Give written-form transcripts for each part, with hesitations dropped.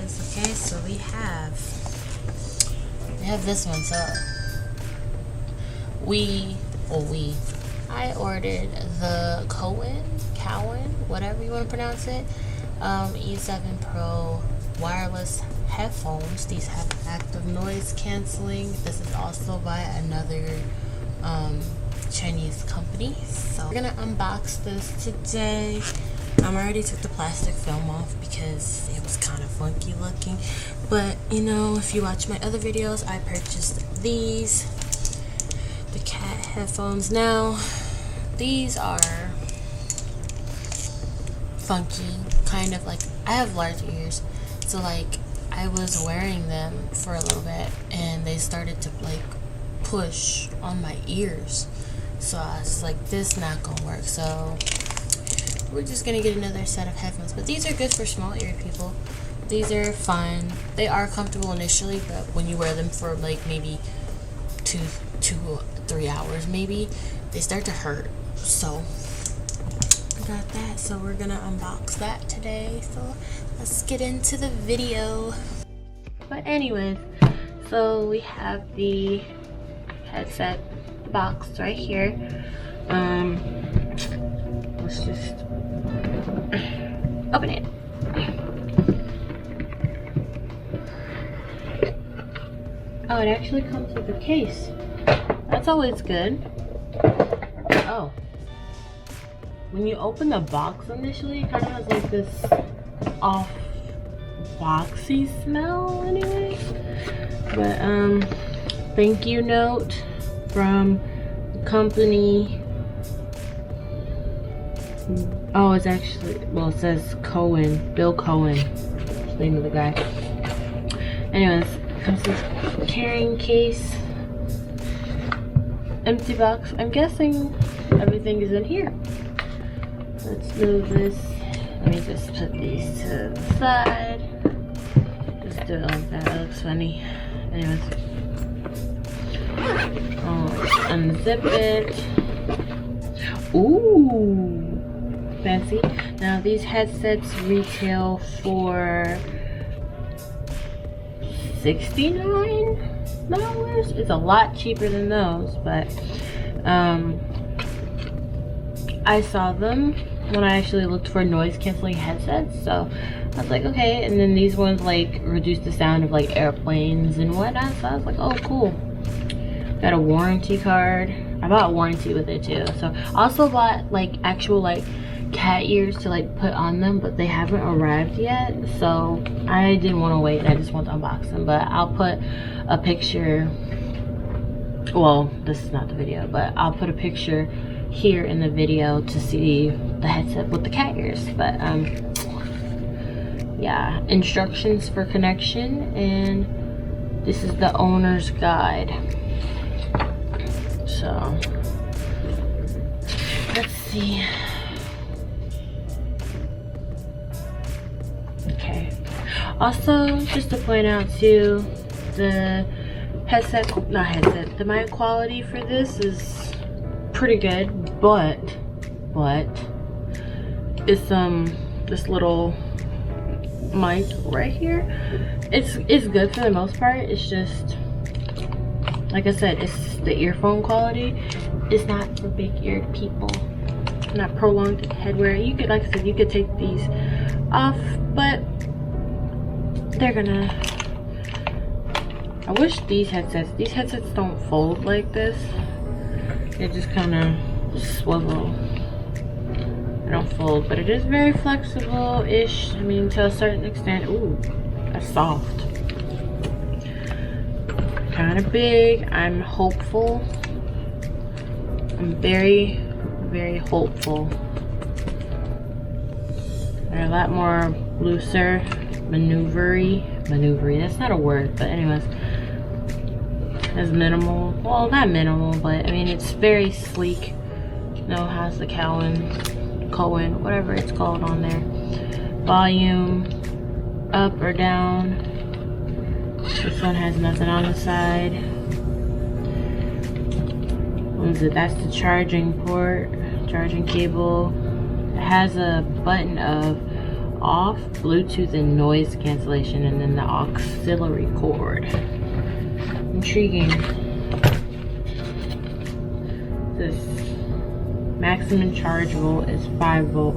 guys. Okay, so we have this one. So I ordered the COWIN, whatever you want to pronounce it, E7 Pro wireless headphones. These have active noise canceling. This is also by another Chinese company. So we're gonna unbox this today. I already took the plastic film off because it was kind of funky looking, but you know, if you watch my other videos, I purchased these, the cat headphones. Now these are funky, kind of like, I have large ears, so like I was wearing them for a little bit and they started to like push on my ears, so I was like, this not gonna work. So we're just gonna get another set of headphones, but these are good for small-eared people. These are fun. They are comfortable initially, but when you wear them for like maybe 2-3 hours maybe, they start to hurt. So I got that, so we're gonna unbox that today. So let's get into the video. But anyways, so we have the headset box right here. Let's just open it. Oh, it actually comes with a case. That's always good. Oh, when you open the box initially, it kind of has like this off boxy smell anyways. But thank you note from the company. Oh, it's actually, well, it says COWIN, Bill COWIN, that's the name of the guy. Anyways, comes this carrying case, empty box. I'm guessing everything is in here. Let's move this. Let me just put these to the side. Just do it like that. That looks funny. Anyways, oh, unzip it. Ooh, fancy. Now these headsets retail for $69. It's a lot cheaper than those, but I saw them when I actually looked for noise canceling headsets, so I was like, okay. And then these ones like reduce the sound of like airplanes and whatnot, so I was like, oh cool. Got a warranty card. I bought a warranty with it too. So I also bought like actual like cat ears to like put on them, but they haven't arrived yet, so I didn't want to wait. I just want to unbox them. But I'll put a picture, well, this is not the video, but I'll put a picture here in the video to see the headset with the cat ears. But yeah, instructions for connection, and this is the owner's guide. So let's see. Okay, also just to point out too, the the mic quality for this is pretty good, but it's this little mic right here, it's good for the most part. It's just, like I said, it's the earphone quality. It's not for big eared people, not prolonged head wear. You could, like I said, you could take these off, but they're gonna, I wish these headsets don't fold like this. They just kind of swivel. They don't fold, but it is very flexible-ish. I mean, to a certain extent. Ooh, that's soft. Kind of big. I'm hopeful. I'm very, very hopeful. They're a lot more looser, maneuvery. That's not a word, but anyways, as minimal. Well, not minimal, but I mean, it's very sleek. You know, has the COWIN, whatever it's called on there. Volume, up or down. This one has nothing on the side. What is it? That's the charging port, charging cable. It has a button of off, Bluetooth and noise cancellation, and then the auxiliary cord. Intriguing. This maximum charge volt is 5 volt.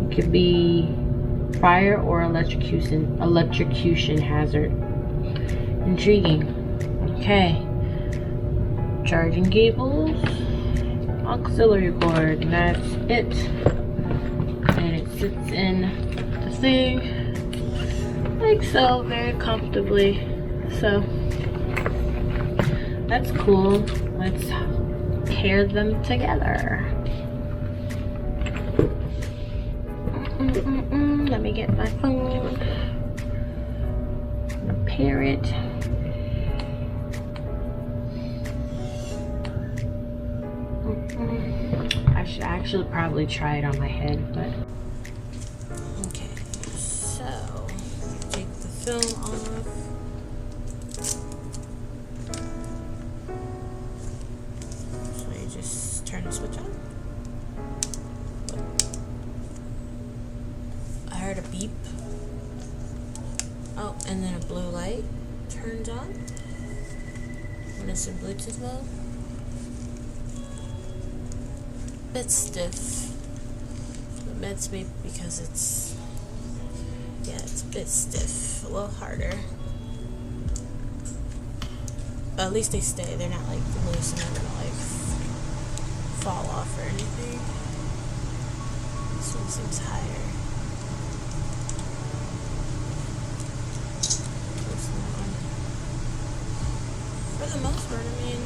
It could be fire or electrocution hazard. Intriguing. Okay. Charging cables, auxiliary cord, and that's it. And it sits in the thing like so, very comfortably. So that's cool. Let's pair them together. Let me get my phone. I'm gonna pair it. I should actually probably try it on my head, but okay. So take the film off. So you just turn the switch on. I heard a beep. Oh, and then a blue light turns on when it's in Bluetooth mode. Bit stiff. It meant me because it's a bit stiff, a little harder. But at least they stay. They're not like loose and they're gonna like fall off or anything. This one seems higher. For the most part, I mean,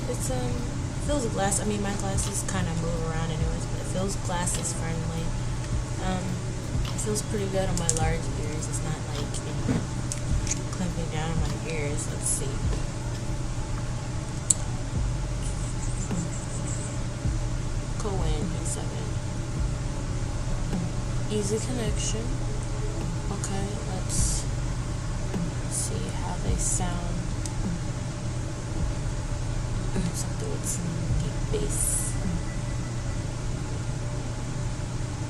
it's feels glass. I mean, my glasses kind of move around anyways, but it feels glasses friendly. It feels pretty good on my large ears. It's not like, you know, clamping down on my ears. Let's see. COWIN 7. Easy connection. Okay, let's see how they sound. Something with some deep bass.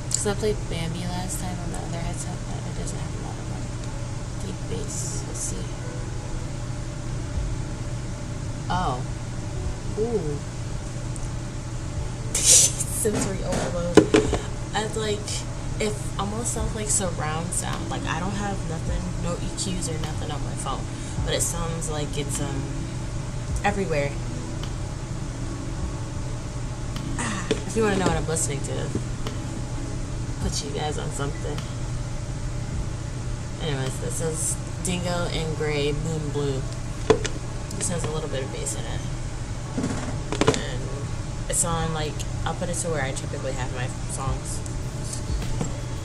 Because I played Bambi last time on the other headset, but it doesn't have a lot of deep bass. Let's see. Oh. Ooh. Sensory overload. I'd like, if almost sounds like surround sound. Like I don't have nothing, no EQs or nothing on my phone, but it sounds like it's everywhere. If you want to know what I'm listening to, put you guys on something. Anyways, this is Dingo and Gray Moon Blue. This has a little bit of bass in it. And it's on, like, I'll put it to where I typically have my songs.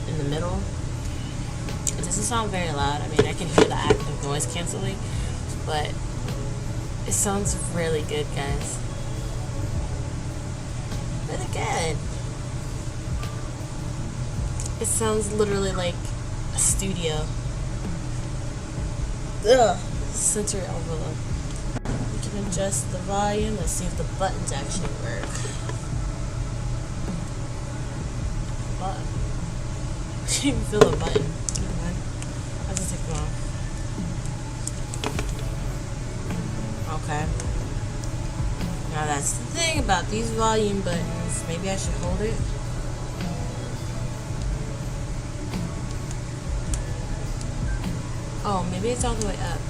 In the middle. It doesn't sound very loud. I mean, I can hear the active noise canceling, but it sounds really good, guys. Really good. It sounds literally like a studio. Ugh. Sensory overload. We can adjust the volume. Let's see if the buttons actually work. Button. I can't even feel the button. Never mind. I'll just take them off. Okay. Now that's the thing about these volume buttons. Maybe I should hold it. Oh, maybe it's all the way up.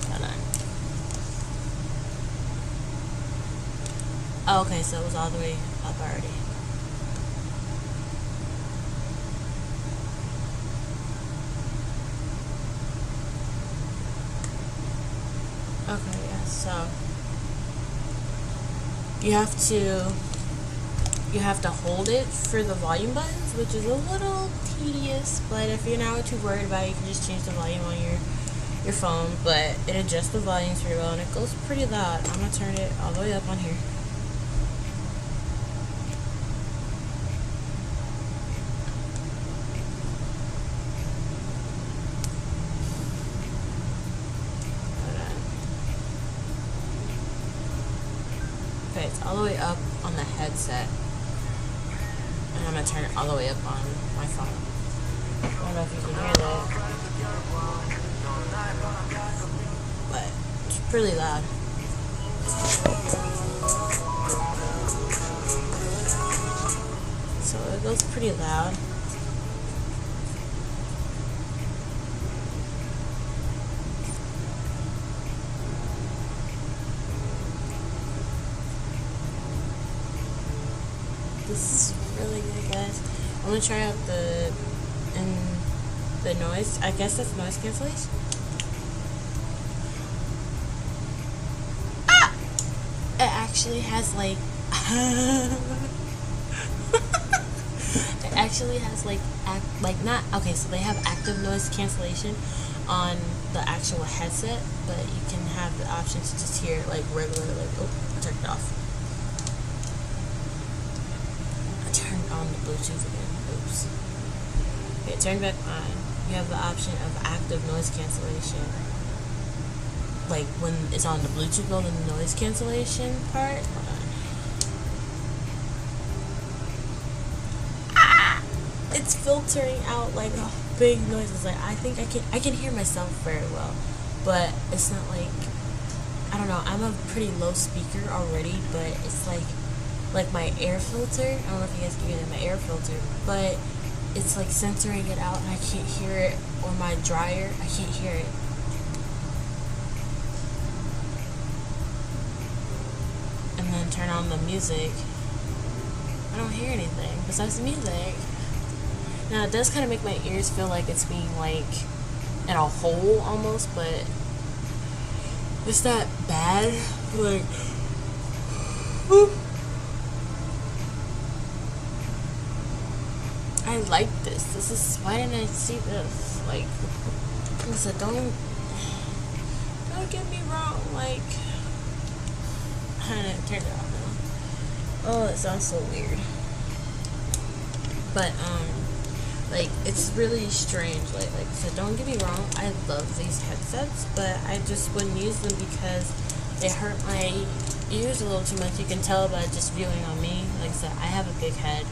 Hold on. Oh, okay, so it was all the way up already. Okay, yeah, so you have to hold it for the volume buttons, which is a little tedious, but if you're not too worried about it, you can just change the volume on your phone. But it adjusts the volumes pretty well and it goes pretty loud. I'm gonna turn it all the way up on here. the way up on the headset. And I'm gonna turn it all the way up on my phone. I don't know if you can hear that, but it's pretty loud. So it goes pretty loud. This is really good, guys. I'm gonna try out the noise. I guess that's noise cancellation. Ah! It actually has like it actually has like not okay. So they have active noise cancellation on the actual headset, but you can have the option to just hear like regular oh, I turned it off. On the Bluetooth again. Oops. Okay, turn back on. You have the option of active noise cancellation. Like when it's on the Bluetooth mode and the noise cancellation part. Hold on. Ah! It's filtering out like big noises. Like I think I can hear myself very well, but it's not like I don't know. I'm a pretty low speaker already, but it's like my air filter, I don't know if you guys can hear that, my air filter, but it's like censoring it out and I can't hear it, or my dryer, I can't hear it. And then turn on the music, I don't hear anything besides the music. Now it does kind of make my ears feel like it's being like in a hole almost, but it's not bad, like, whoop. I like this. This is why didn't I see this? Like I said, don't get me wrong. Like I turned it off now. Oh, it sounds so weird. But like it's really strange. Like I said, don't get me wrong. I love these headsets, but I just wouldn't use them because they hurt my ears a little too much. You can tell by just viewing on me. Like I said, I have a big head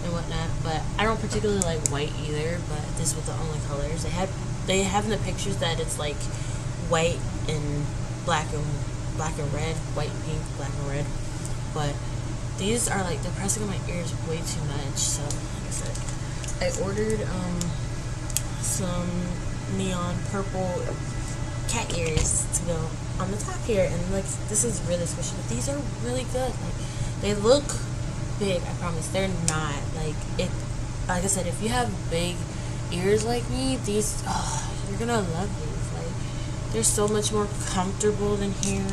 and whatnot, but I don't particularly like white either, but this was the only colors they have in the pictures, that it's like white and black and red, white, pink, black and red, but these are like they're pressing on my ears way too much. So like I said, I ordered some neon purple cat ears to go on the top here, and like this is really squishy, but these are really good. Like they look big, I promise. They're not like it. Like I said, if you have big ears like me, these you're gonna love these. Like they're so much more comfortable than here,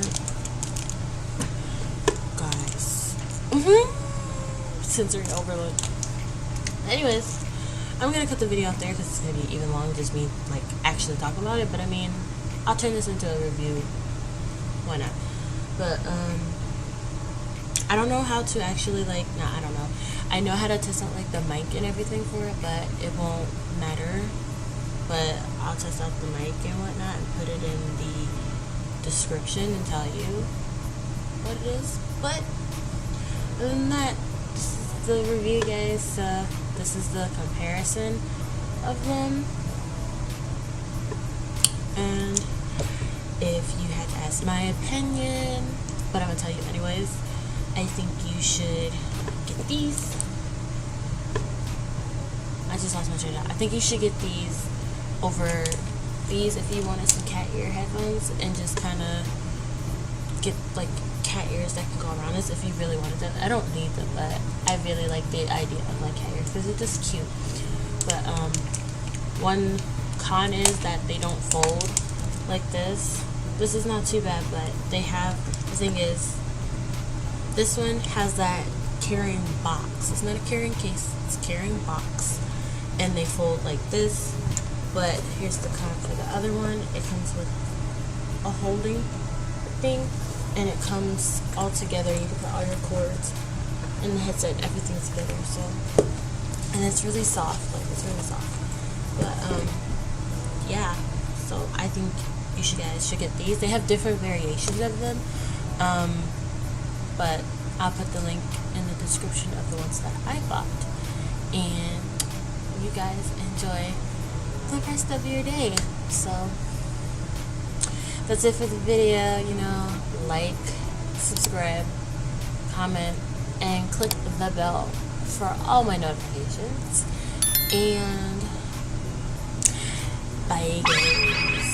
guys. Sensory overload. Anyways, I'm gonna cut the video out there because it's gonna be even longer, just me like actually talking about it. But I mean, I'll turn this into a review. Why not? But I don't know how to actually I don't know. I know how to test out like the mic and everything for it, but it won't matter. But I'll test out the mic and whatnot and put it in the description and tell you what it is. But other than that, this is the review, guys. This is the comparison of them. And if you had to ask my opinion, but I'm gonna tell you anyways, I think you should get these. I just lost my train of thought. I think you should get these over these if you wanted some cat ear headphones, and just kind of get like cat ears that can go around this if you really wanted them. I don't need them, but I really like the idea of like cat ears because they're just cute. But one con is that they don't fold like this. This is not too bad, but they have, the thing is, this one has that carrying box. It's not a carrying case, it's a carrying box. And they fold like this. But here's the con for the other one. It comes with a holding thing, and it comes all together. You can put all your cords and the headset, everything together. So, and it's really soft. Like it's really soft. But yeah. So I think you guys should get these. They have different variations of them. But I'll put the link in the description of the ones that I bought. And you guys enjoy the rest of your day. So that's it for the video. You know, like, subscribe, comment, and click the bell for all my notifications. And bye guys.